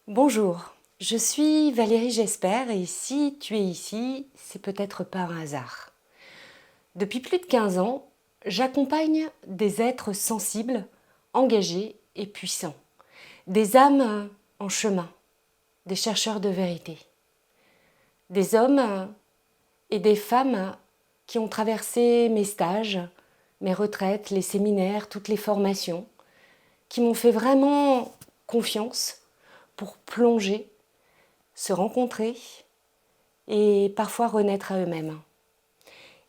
Bonjour, je suis Valérie Jesper et si tu es ici, c'est peut-être pas un hasard. Depuis plus de 15 ans, j'accompagne des êtres sensibles, engagés et puissants, des âmes en chemin, des chercheurs de vérité, des hommes et des femmes qui ont traversé mes stages, mes retraites, les séminaires, toutes les formations, qui m'ont fait vraiment confiance pour plonger, se rencontrer et parfois renaître à eux-mêmes.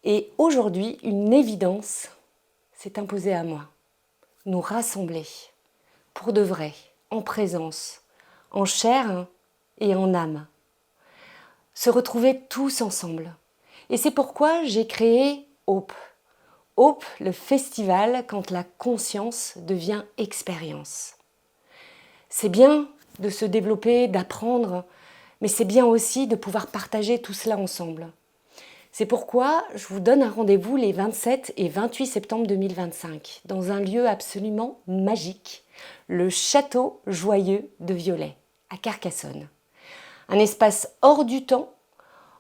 Et aujourd'hui, une évidence s'est imposée à moi. Nous rassembler, pour de vrai, en présence, en chair et en âme. Se retrouver tous ensemble. Et c'est pourquoi j'ai créé Hope. Hope, le festival quand la conscience devient expérience. C'est bien de se développer, d'apprendre, mais c'est bien aussi de pouvoir partager tout cela ensemble. C'est pourquoi je vous donne un rendez-vous les 27 et 28 septembre 2025 dans un lieu absolument magique, le Château Joyeux de Viollet, à Carcassonne. Un espace hors du temps,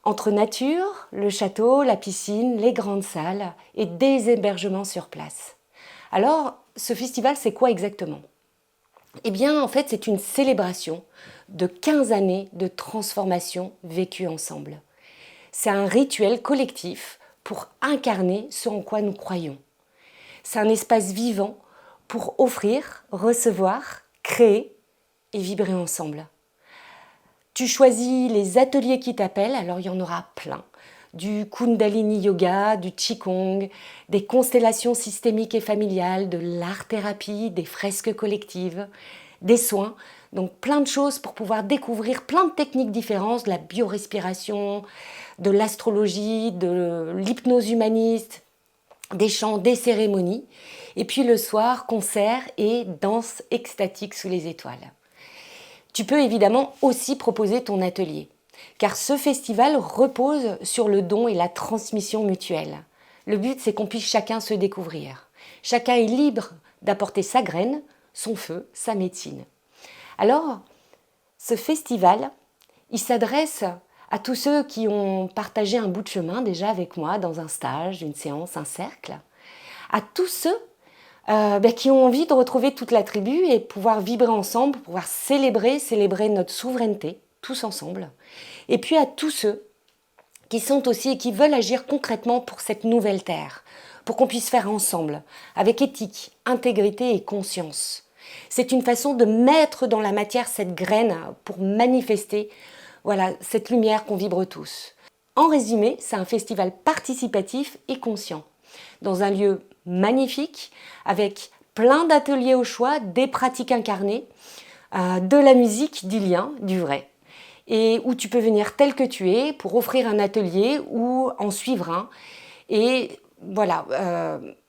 entre nature, le château, la piscine, les grandes salles et des hébergements sur place. Alors, ce festival, c'est quoi exactement ? Eh bien, en fait, c'est une célébration de 15 années de transformation vécue ensemble. C'est un rituel collectif pour incarner ce en quoi nous croyons. C'est un espace vivant pour offrir, recevoir, créer et vibrer ensemble. Tu choisis les ateliers qui t'appellent, alors il y en aura plein. Du Kundalini Yoga, du Qigong, des constellations systémiques et familiales, de l'art-thérapie, des fresques collectives, des soins. Donc plein de choses pour pouvoir découvrir plein de techniques différentes, de la biorespiration, de l'astrologie, de l'hypnose humaniste, des chants, des cérémonies. Et puis le soir, concert et danse extatique sous les étoiles. Tu peux évidemment aussi proposer ton atelier, car ce festival repose sur le don et la transmission mutuelle. Le but, c'est qu'on puisse chacun se découvrir. Chacun est libre d'apporter sa graine, son feu, sa médecine. Alors, ce festival, il s'adresse à tous ceux qui ont partagé un bout de chemin déjà avec moi dans un stage, une séance, un cercle, à tous ceux qui ont envie de retrouver toute la tribu et pouvoir vibrer ensemble, pouvoir célébrer notre souveraineté, tous ensemble. Et puis à tous ceux qui sont aussi et qui veulent agir concrètement pour cette nouvelle terre, pour qu'on puisse faire ensemble, avec éthique, intégrité et conscience. C'est une façon de mettre dans la matière cette graine pour manifester cette lumière qu'on vibre tous. En résumé, c'est un festival participatif et conscient, dans un lieu magnifique, avec plein d'ateliers au choix, des pratiques incarnées, de la musique, du lien, du vrai. Et où tu peux venir tel que tu es pour offrir un atelier ou en suivre un. Et voilà,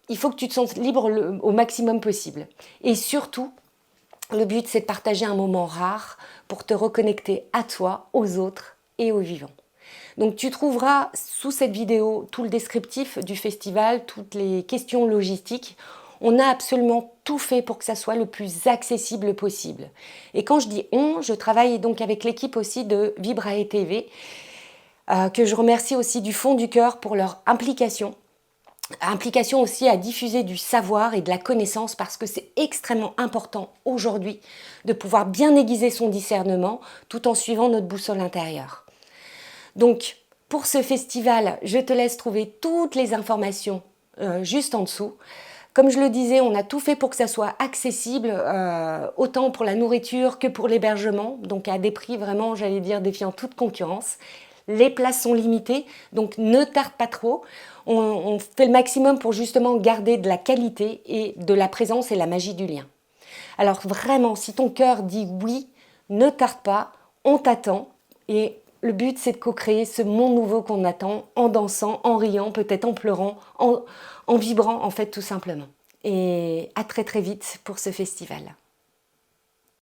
il faut que tu te sentes libre au maximum possible. Et surtout, le but, c'est de partager un moment rare pour te reconnecter à toi, aux autres et aux vivants. Donc tu trouveras sous cette vidéo tout le descriptif du festival, toutes les questions logistiques. On a absolument tout fait pour que ça soit le plus accessible possible. Et quand je dis on, je travaille donc avec l'équipe aussi de Vibrae TV, que je remercie aussi du fond du cœur pour leur implication. Implication aussi à diffuser du savoir et de la connaissance parce que c'est extrêmement important aujourd'hui de pouvoir bien aiguiser son discernement tout en suivant notre boussole intérieure. Donc, pour ce festival, je te laisse trouver toutes les informations juste en dessous. Comme je le disais, on a tout fait pour que ça soit accessible, autant pour la nourriture que pour l'hébergement, donc à des prix vraiment, j'allais dire, défiant toute concurrence. Les places sont limitées, donc ne tarde pas trop. On fait le maximum pour justement garder de la qualité et de la présence et la magie du lien. Alors vraiment, si ton cœur dit oui, ne tarde pas, on t'attend. Et le but, c'est de co-créer ce monde nouveau qu'on attend, en dansant, en riant, peut-être en pleurant, en vibrant, en fait, tout simplement. Et à très très vite pour ce festival.